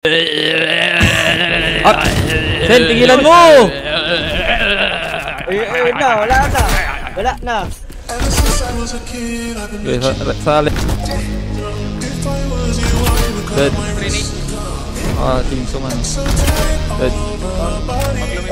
Sen, tigilan mo! Ayun na, wala na. Wala na. Okay, sali. Dead. Team suman. Dead.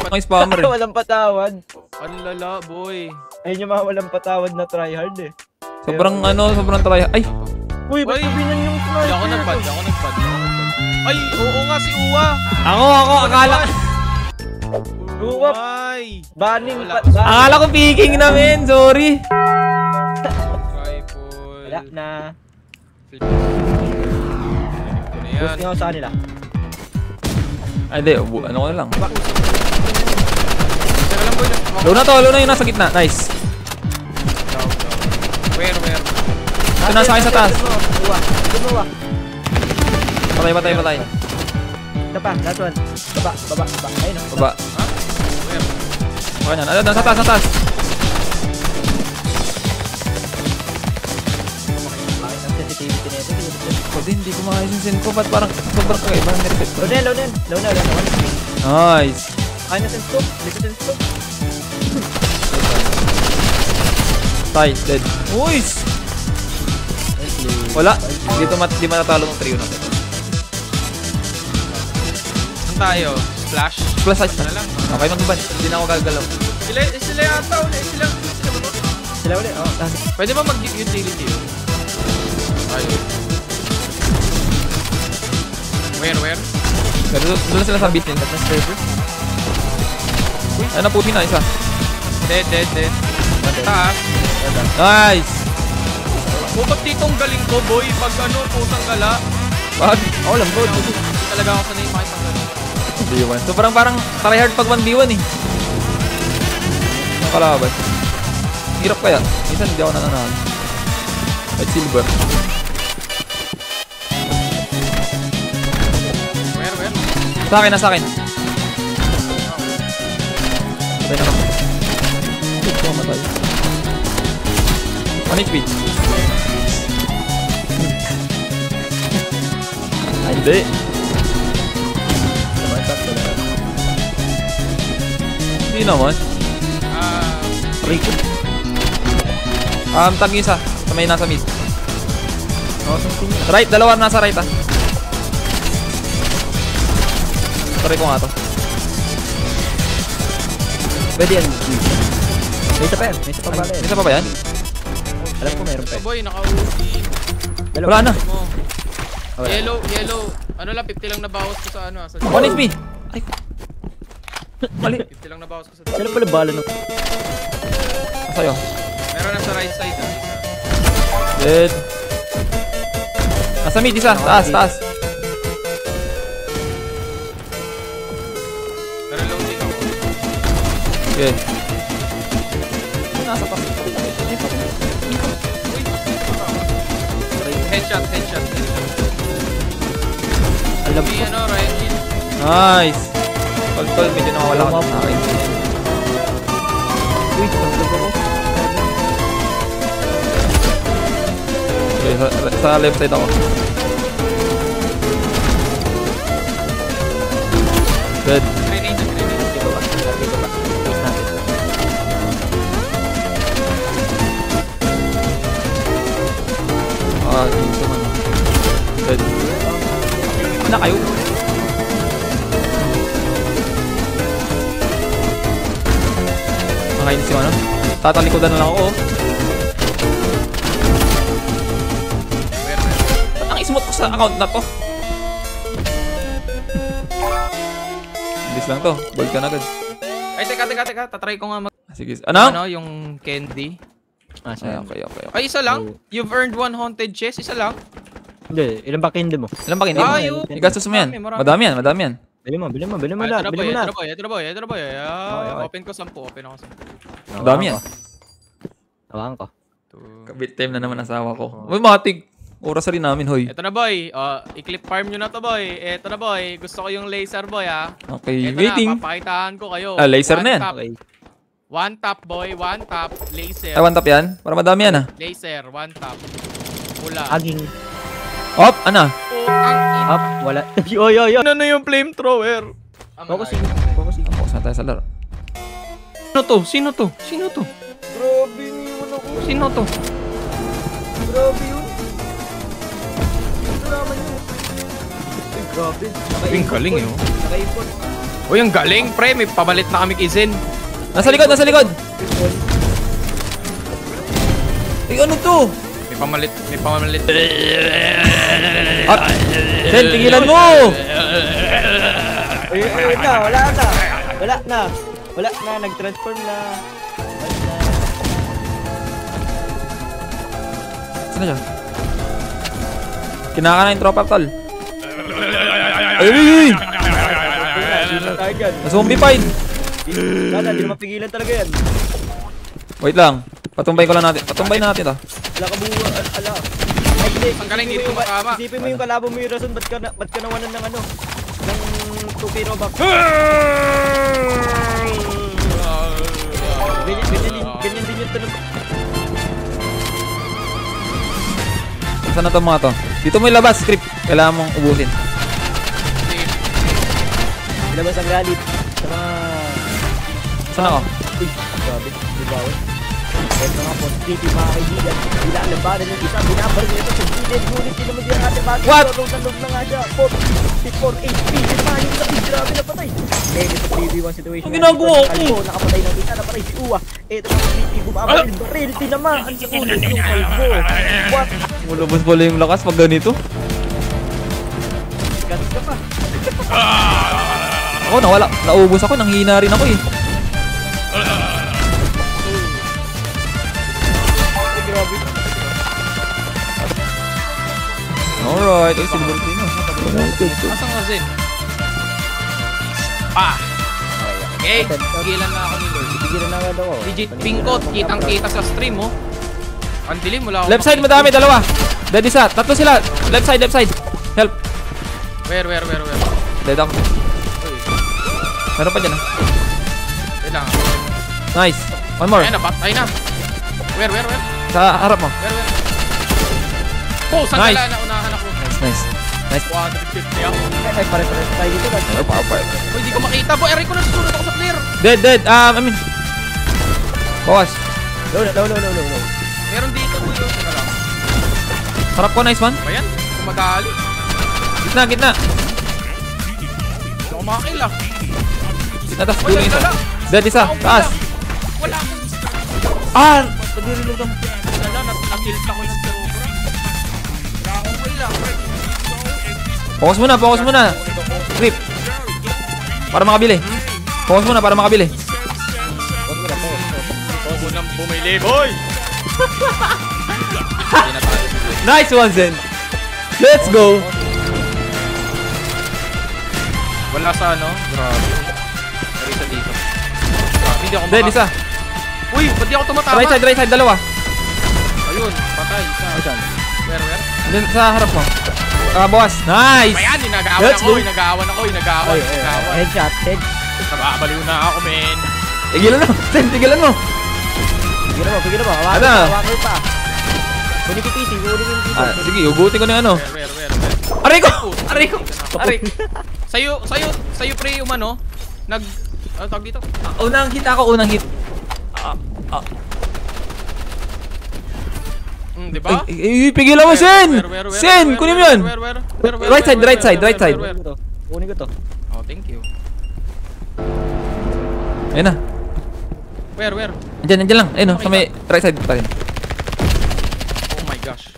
Ang spammer eh. Walang patawad. Ang lala, boy. Ayun yung mga walang patawad na tryhard eh. Sobrang try. Ay! Uy, ba't sabihin yung tryhard? Ako nagpad. Ay, oo nga si Uwa. Ako, akala. Uwa, Ay. banning. Akala ko peeking namin, sorry. Tripod. Wala na. Ito na yan. Gusto nyo sa kanila. Ay, di. Ano ko na lang. Teka lang, boy. Low na yung nasa gitna. Nice. Where? Ito nasa akin sa taas. Uwa. Patay. Ito pa, last one. Baba. Ayun o. Baba. Ha? Where? Okay na. Ano, sa taas. Bakit ang sensitivity na ito? Pwede, hindi ko makaisinsin ko. Ba't parang sobrang kakaiba ng nirepet ko? Low na. Nice. Kaya na sense to. Dito sense to. Tay, dead. Uys! Wala. Di matatalo ng trio natin. Saan tayo? Splash? Plus size Ano na. lang? Okay, magbaban. Hindi na ako gagalaw. Sila yata ulit. Sila ulit. Oh, Pwede ba mag-utility yun? Ayun. Where? Pero doon sila sa beat nila. Ay, naputi na isa. Dead. Taas. Nice! Ba't dito ang galing ko, boy? Pag pusang gala. Bakit? ako lang, bro. Hindi talaga ako sanay makitang galing. B1. So parang tryhard pag 1v1 eh. Nakalaban. Hirap kaya. Minsan hindi ako nananalo. At silver. Where? Sa akin. Patay na ako. Ito, matay. 1 HP. Ay, hindi. Hindi naman. Rico. Tag isa. Sa may nasa mid. Something yun. Right, dalawa nasa right ah. Sorry ko nga to. Pwede yan. May isa pa yan. May Isa pa ba yan? Alam ko meron pa So, yan. boy, naka-ulti. Wala na. Mo. Wala. Yellow. Ano lang, 50 lang nabawas ko sa ano. Sa 1 HP. Ay. Mali. 50 lang nabawas ko sa Sila pala bala ng... Sa'yo. Meron na sa right side. Dead. Nasa mid isa. Taas. Pero loading ako. Okay. Nasa taas. Headshot. Alam May ko. Ryan Hill. Nice. Tol, medyo nakawala ko sa akin. Uy, pagdag ako. Okay, sa left side ako. Dead. Grenade. Dito ba? Push natin. Team naman. Dead. Na kayo. Makainis yung ano. Tatalikodan na lang ako. Where? Ba't ang ismot ko sa account na to? Bilis lang to. Bold ka na agad. Ay, teka. Tatry ko nga Sige. Ano? yung candy. Okay. Ay, isa lang? You've earned 1 haunted chest? Isa lang? Hindi, ilan ba hindi mo? Ilan ba hindi mo? Yun. Igastos mo yan. Marami. Madami yan. Bili mo Ay, lahat. Bili mo na. Ito na boy. Okay. Open ko 10. Madami yan. Tawakan ko. Kabit time na naman asawa ko. Uy, matig. Oras rin namin, hoy. Ito na boy. I-clip farm nyo na to boy. Ito na boy. Gusto ko yung laser boy ha. Okay, Ito waiting. na, papakitahan ko kayo. Laser na yan. Okay. One tap boy, one tap. Laser. Ay, one tap yan? Para madami yan ah. Laser, one tap. Pula. Aging. Op, ano? Up, wala. Yo, yo, yo. Ano na yung flamethrower? Focusing. Focusing. Focus na tayo sa laro. Sino to? Sino to? Sino to? Grabe, iniwan ako. Sino to? Grabe yun. Ito naman yun. Ay, grabe. Ang galing yun. Naka-import. Uy, ang galing, pre. May pamalit na kami kay Zen. Nasa likod, nasa likod! Ay, ano to? May pamalit, may pamalit. At, Zen, tigilan mo! Ay, ayun na, wala na. Wala na. Wala na, nag-transform na. Wala na. Saan na siya? Kinaka na yung tropa, tol. Ay, ay, ay! Hindi na tayo dyan. Na-zombie fight! Wala, hindi na mapigilan talaga yan. Wait lang. Patumbay ko lang natin. Patumbay natin to. Wala ka buwa, ala. Ay, hindi. Ang galing, hindi ko makama. Isipin mo yung kalaban mo yung rason, ba't ka nawanan ng ano? Ng 2K robux. Ganyan din yung tunog. Saan na to mga to? Dito mo ilabas, script. Kailangan mong ubusin. Ilabas ang galit. Sa mga... Saan ako? Uy, grabe. Di ba? Kahit mga positive mga kaibigan, ilalabanan yung isa, binabaril nito sa gilid, ngunit tinamad yung ating bagay. What? Log na nga siya, 54 HP, sinamahan yung isa, grabe na patay. Dahil ito 3v1 situation. Ang ginagawa ko? Kalbo, nakapatay ng isa, napatay si Uwa. Ito mga 3v, bumabaril, baril, tinamaan sa ulit yung kalbo. What? Mulubos pala yung lakas pag ganito. Gatas ka pa. Ako, nawala. Naubos ako. Nanghina rin ako eh. Ay, grabe. Alright. Ay, silver din oh. Asan ka, Zen? Pa! Okay, tigilan na ako ni Lord. Tigilan na agad ako. Legit pingkot, kitang-kita sa stream, oh. Ang dilim, wala akong Left side, madami. Dalawa. Dead isa. Tatlo sila. Left side, left side. Help. Where? Dead ako. Uy, Meron pa dyan ah. wait lang. Nice. One more. Ayan, napatay na. Where? Sa harap mo. Where? Oh, saan Nice. kala na unahan ako? Nice. Nice. 150 ako. Ay, pare-pare. Tayo dito lang. Ay, power. Uy, di ko makita, boy. Aray ko na susunod ako sa clear. Dead. I mean. Bawas. Low. Meron dito, boy. Teka lang. Sarap ko. Nice one. Ba yan? Kumagali. Gitna. Hindi ako makakil, ah. Gitna, tas. Uy, Dulo isa. dala. Dead isa. Taas. Wala akong Ah! Pag-reload ang... dala. Nakilt ako ng serobra. Wala akong wala. Focus muna. Grip. Para makabili. Focus muna para makabili. Huwag mo nang bumili, boy. Nice one, Zen. Let's go. Wala sa ano? Grabe. Pero isa dito. Grabe, hindi ako Dead isa. Uy, ba't di ako tumatama? Right side. Dalawa. Ayun, patay. Isa. Where? Then sa harap mo. Bawas. Nice. Ayan, Let's go. inagawan ako. Headshot. Nababaliw na ako, men. Tigilan mo. Zen, tigilan mo. Pigil mo. Ano? Hawakan mo pa. Kunin ko PC. Sige, ugutin ko na yung ano. Where? Aray ko. Sa'yo pre yung ano, ano tawag dito? Unang hit ako, unang hit. Di ba? Ay, pigilan mo, Sen! Sen, kunin mo yun! Right side. Kunin ko to. Oh, thank you. Ayun na. Where? Andiyan lang. Ayun, sa may right side pa rin. Oh my gosh.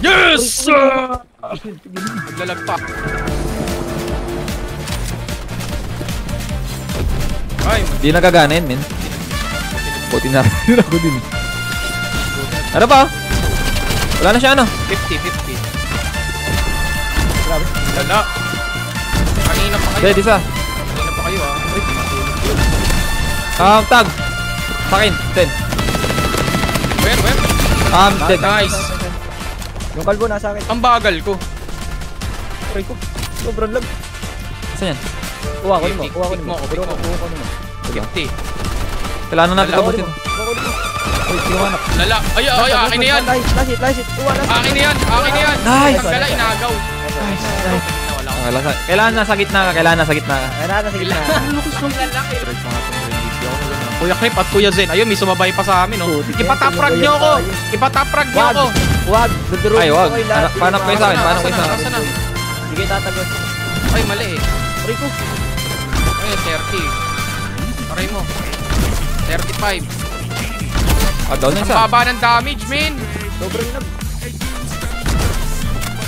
Yes! Naglalag pa. Ay, Di nagaganin, men. Buti na rin ako din. Ano pa? Wala na siya, ano? 50. Grabe. Lala. Kanina pa kayo. Dead isa. Kanina pa kayo, ah. Uy, matulog. Tag. Sa akin, 10. Where? Dead. Nice. Yung kalbo nasa akin. Ang bagal ko. Aray ko. Sobrang lag. Saan yan? Kuha ko mo. Pick mo. 50. Kailangan natin Dalawa. tapusin. Kukunin mo. Uy, tinawanak. Lala. Ay, akin na yan. Last hit. Uwa, last hit. Akin na yan. Akin na yan. Nice. Tanggal, inagaw. Nice. Wala Okay, lasa. Kailangan nasa gitna ka. Kailangan nasa gitna ka. Kailangan na, sige na. Lukas ng lalaki. Kuya Clip at Kuya Zen. Ayun, may sumabay pa sa amin, oh. Ipataprag nyo ako. Ipataprag nyo ako. Wag. Dudurog Ay, wag. Paano kayo sa akin? Paano kayo sa akin? Asa na? Sige, tatagot. Ay, mali eh. Rico. Ay, 30. Aray mo. 35. Ah, down na Ang isa. baba ng damage, men. Sobrang lag.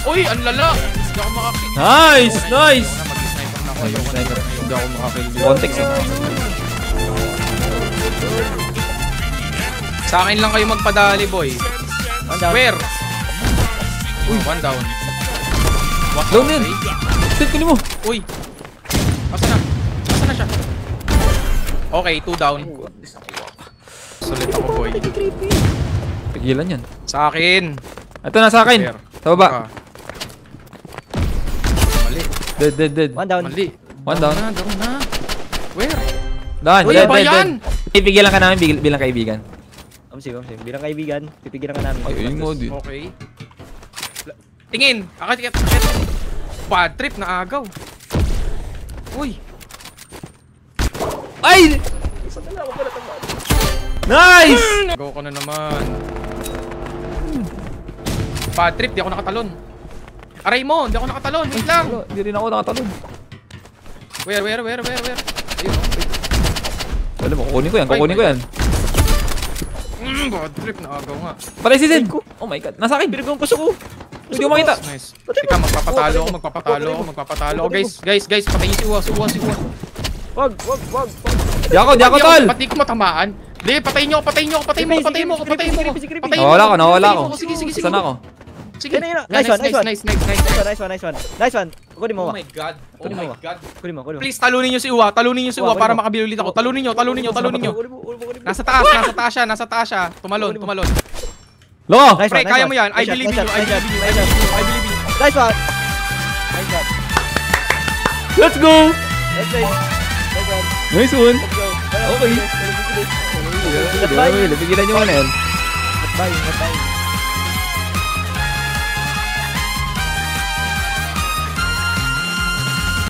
Uy, ang lala. Hindi ako makakit. Nice! Nice! Mag-sniper na ako. Ay, sniper. Hindi ako makakill. Context, oh. Sa akin lang kayo magpadali, boy. One down. Where? Uy, one down. What Down din. Sit, kunin mo. Uy. Asa na? Asa na siya? Okay, 2 down. Sulit ako, boy. Pigilan yan. Sa akin. Ito na sa akin. Fair. Sa baba. Ah. Mali. Dead. One down. Mali. One down. Down na. Where? Down. Uy, Dead. ba yan? Pipigilan ka namin bilang kaibigan. Sige. Bilang kaibigan, pipigilan ka namin. Ay, yun mo din. Okay. Tingin. Akit. Bad trip na agaw. Uy. Ay! Nice! Go ko na naman. Bad trip, di ako nakatalon. Aray mo, di ako nakatalon. Wait lang. Wala, hindi rin ako nakatalon. Where? Ayun. Alam mo, kukunin ko yan. Bad trip na agaw nga. Patay si Zed! Oh my god, nasa akin! Pinagawang paso ko. Hindi ko makita! Nice. Teka, magpapatalo ako. Guys, patayin si Uwa. Wag. Di ako tol! Pati ko matamaan. Di, patayin mo. Nawala ako. Sige. Saan ako? Sige. Nice one. Nice. Nice one. Kunin mo. Oh my god. Kunin mo. Please, talunin niyo si Uwa para makabili ulit ako. Talunin niyo. Nasa taas siya. Tumalon. Lo! Pre, kaya mo yan. I believe in you. Nice one. Let's go! Let's play. Nice one! Let's go. Okay. Goodbye. Pigilan nyo muna yan. Goodbye.